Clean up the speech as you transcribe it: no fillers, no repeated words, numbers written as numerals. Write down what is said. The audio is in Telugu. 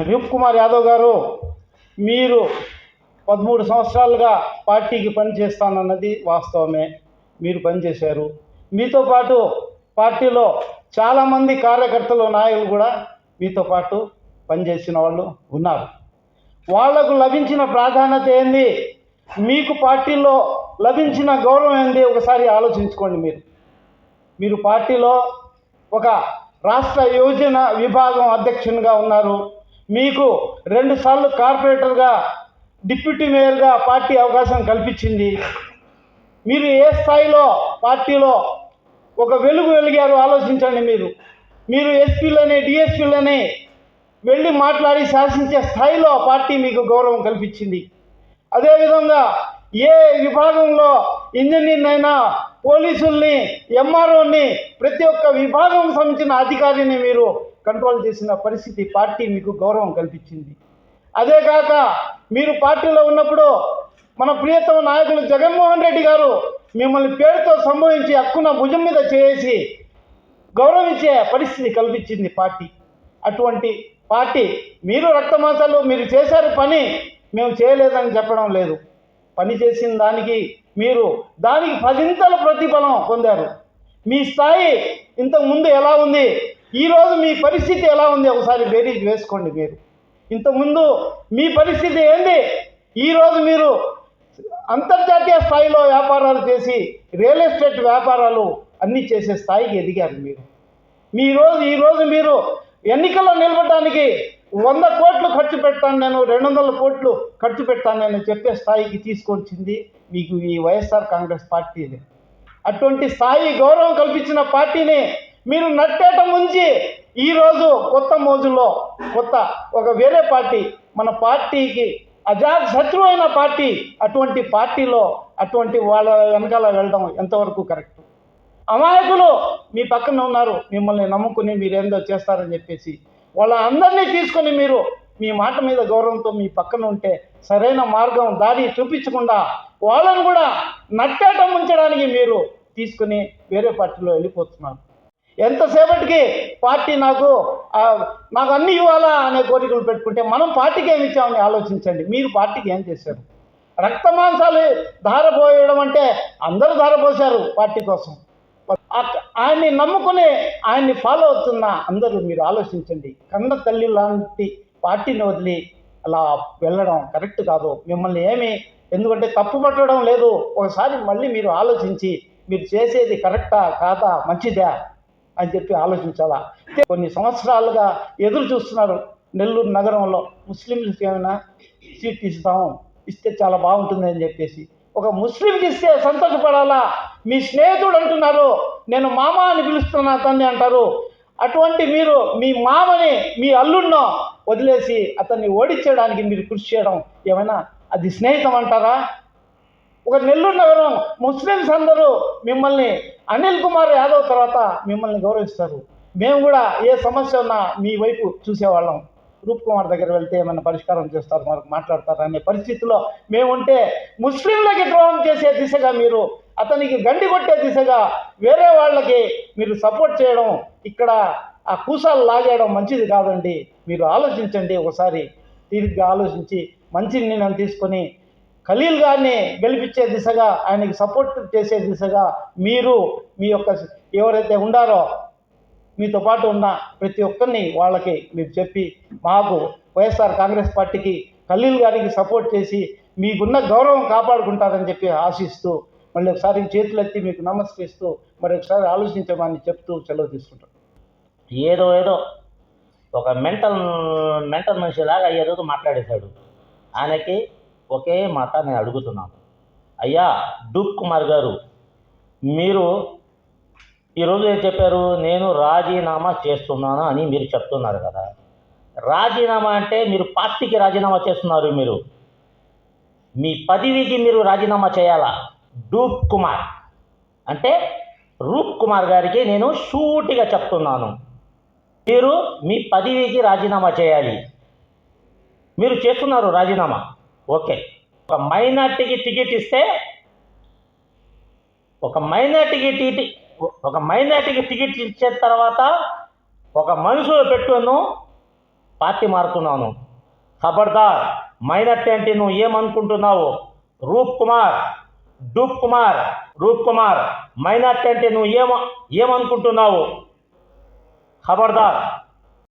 రూప్ కుమార్ యాదవ్ గారు, మీరు 13 సంవత్సరాలుగా పార్టీకి పనిచేస్తానన్నది వాస్తవమే. మీరు పనిచేశారు. మీతో పాటు పార్టీలో చాలామంది కార్యకర్తలు, నాయకులు కూడా మీతో పాటు పనిచేసిన వాళ్ళు ఉన్నారు. వాళ్లకు లభించిన ప్రాధాన్యత ఏంది, మీకు పార్టీలో లభించిన గౌరవం ఏంది ఒకసారి ఆలోచించుకోండి. మీరు పార్టీలో ఒక రాష్ట్ర యోజన విభాగం అధ్యక్షునిగా ఉన్నారు. మీకు 2 సార్లు కార్పొరేటర్గా, డిప్యూటీ మేయర్గా పార్టీ అవకాశం కల్పించింది. మీరు ఏ స్థాయిలో పార్టీలో ఒక వెలుగు వెలిగారు ఆలోచించండి. మీరు ఎస్పీలని, డిఎస్పీలని వెళ్ళి మాట్లాడి శాసించే స్థాయిలో పార్టీ మీకు గౌరవం కల్పించింది. అదేవిధంగా ఏ విభాగంలో ఇంజనీర్నైనా, పోలీసుల్ని, ఎంఆర్ఓని, ప్రతి ఒక్క విభాగం సంబంధించిన అధికారిని మీరు కంట్రోల్ చేసిన పరిస్థితి పార్టీ మీకు గౌరవం కల్పించింది. అదే కాక మీరు పార్టీలో ఉన్నప్పుడు మన ప్రియతమ నాయకులు జగన్మోహన్ రెడ్డి గారు మిమ్మల్ని పేరుతో సంబోధించి హక్కున భుజం మీద చేసి గౌరవించే పరిస్థితి కల్పించింది పార్టీ. అటువంటి పార్టీ, మీరు రక్తమాసాలు, మీరు చేశారు పని, మేము చేయలేదని చెప్పడం లేదు. పని చేసిన దానికి మీరు దానికి 10 ప్రతిఫలం పొందారు. మీ స్థాయి ఇంతకుముందు ఎలా ఉంది, ఈరోజు మీ పరిస్థితి ఎలా ఉంది ఒకసారి బేరీజ్ వేసుకోండి. మీరు ఇంతకుముందు మీ పరిస్థితి ఏంది, ఈరోజు మీరు అంతర్జాతీయ స్థాయిలో వ్యాపారాలు చేసి రియల్ ఎస్టేట్ వ్యాపారాలు అన్నీ చేసే స్థాయికి ఎదిగారు. ఈరోజు మీరు ఎన్నికల్లో నిలబడడానికి 100 కోట్లు ఖర్చు పెడతాను, నేను 200 కోట్లు ఖర్చు పెడతాను నేను చెప్పే స్థాయికి తీసుకొచ్చింది మీకు ఈ వైఎస్ఆర్ కాంగ్రెస్ పార్టీని. అటువంటి స్థాయి గౌరవం కల్పించిన పార్టీని మీరు నట్టేట ముంచి ఈరోజు కొత్త మోజుల్లో ఒక వేరే పార్టీ, మన పార్టీకి అజాత్ శత్రువు అయిన పార్టీ, అటువంటి పార్టీలో అటువంటి వాళ్ళ వెనకాల వెళ్ళడం ఎంతవరకు కరెక్ట్? అమాయకులు మీ పక్కన ఉన్నారు, మిమ్మల్ని నమ్ముకుని మీరేందో చేస్తారని చెప్పేసి వాళ్ళ అందరినీ తీసుకొని మీరు మీ మాట మీద గౌరవంతో మీ పక్కన ఉంటే సరైన మార్గం, దారి చూపించకుండా వాళ్ళను కూడా నట్టేట ముంచడానికి మీరు తీసుకుని వేరే పార్టీలో వెళ్ళిపోతున్నారు. ఎంతసేపటికి పార్టీ నాకు అన్నీ ఇవ్వాలా అనే కోరికలు పెట్టుకుంటే మనం పార్టీకి ఏమి ఇచ్చామని ఆలోచించండి. మీరు పార్టీకి ఏం చేశారు? రక్తమాంసాలు ధారపోయడం అంటే అందరూ ధారపోశారు పార్టీ కోసం. ఆయన్ని నమ్ముకుని ఆయన్ని ఫాలో అవుతున్న అందరూ మీరు ఆలోచించండి. కన్న తల్లి లాంటి పార్టీని వదిలి అలా వెళ్ళడం కరెక్ట్ కాదు. మిమ్మల్ని ఎందుకంటే తప్పు పట్టడం లేదు. ఒకసారి మళ్ళీ మీరు ఆలోచించి మీరు చేసేది కరెక్టా కాదా, మంచిదా అని చెప్పి ఆలోచించాలా. కొన్ని సంవత్సరాలుగా ఎదురు చూస్తున్నారు నెల్లూరు నగరంలో ముస్లింలకు ఏమైనా సీట్ ఇస్తే చాలా బాగుంటుంది అని చెప్పేసి. ఒక ముస్లింకి ఇస్తే సంతోషపడాలా? మీ స్నేహితుడు అంటున్నారు, నేను మామ అని పిలుస్తున్నా అతన్ని అంటారు. అటువంటి మీరు మీ మామని, మీ అల్లుడినో వదిలేసి అతన్ని ఓడించడానికి మీరు కృషి చేయడం ఏమైనా అది స్నేహితం అంటారా? ఒక నెల్లూరు నగరం ముస్లిమ్స్ అందరూ మిమ్మల్ని అనిల్ కుమార్ యాదవ్ తర్వాత మిమ్మల్ని గౌరవిస్తారు. మేము కూడా ఏ సమస్య ఉన్నా మీ వైపు చూసేవాళ్ళం. రూప్ కుమార్ దగ్గర వెళ్తే ఏమైనా పరిష్కారం చేస్తారు, మనకు మాట్లాడతారు అనే పరిస్థితిలో మేముంటే ముస్లింలకి ద్రోహం చేసే దిశగా మీరు, అతనికి గండి కొట్టే దిశగా వేరే వాళ్ళకి మీరు సపోర్ట్ చేయడం, ఇక్కడ ఆ కూసాలు లాగేయడం మంచిది కాదండి. మీరు ఆలోచించండి, ఒకసారి తీరిగ్గా ఆలోచించి మంచి నిర్ణయం తీసుకొని ఖలీల్ గారిని గెలిపించే దిశగా, ఆయనకి సపోర్ట్ చేసే దిశగా మీరు మీ యొక్క ఎవరైతే ఉండారో మీతో పాటు ఉన్న ప్రతి ఒక్కరిని వాళ్ళకి మీరు చెప్పి మాకు వైఎస్ఆర్ కాంగ్రెస్ పార్టీకి ఖలీల్ గారికి సపోర్ట్ చేసి మీకున్న గౌరవం కాపాడుకుంటారని చెప్పి ఆశిస్తూ మళ్ళీ ఒకసారి చేతులెత్తి మీకు నమస్కరిస్తూ మరి ఒకసారి ఆలోచించమని చెప్తూ సెలవు తీసుకుంటాం. ఏదో ఒక మెంటల్ మనిషిలాగా ఏదో మాట్లాడేశాడు. ఆయనకి ఒకే మాట నేను అడుగుతున్నాను. అయ్యా రూప్ కుమార్ గారు, మీరు ఈరోజు ఏం చెప్పారు? నేను రాజీనామా చేస్తున్నాను అని మీరు చెప్తున్నారు కదా. రాజీనామా అంటే మీరు పార్టీకి రాజీనామా చేస్తున్నారు. మీరు మీ పదవికి మీరు రాజీనామా చేయాలా? రూప్ కుమార్ అంటే రూప్ కుమార్ గారికి నేను సూటిగా చెప్తున్నాను, మీరు మీ పదవికి రాజీనామా చేయాలి. మీరు చేస్తున్నారు రాజీనామా, ఓకే. ఒక మైనార్టీకి టికెట్ ఇస్తే, ఒక మైనార్టీకి టికెట్ ఇచ్చిన తర్వాత ఒక మనసులో పెట్టును పార్టీ మారుతున్నాను. ఖబర్దార్, మైనార్టీ అంటే నువ్వు ఏమనుకుంటున్నావు? రూప్ కుమార్, మైనార్టీ అంటే నువ్వు ఏమనుకుంటున్నావు? ఖబర్దార్.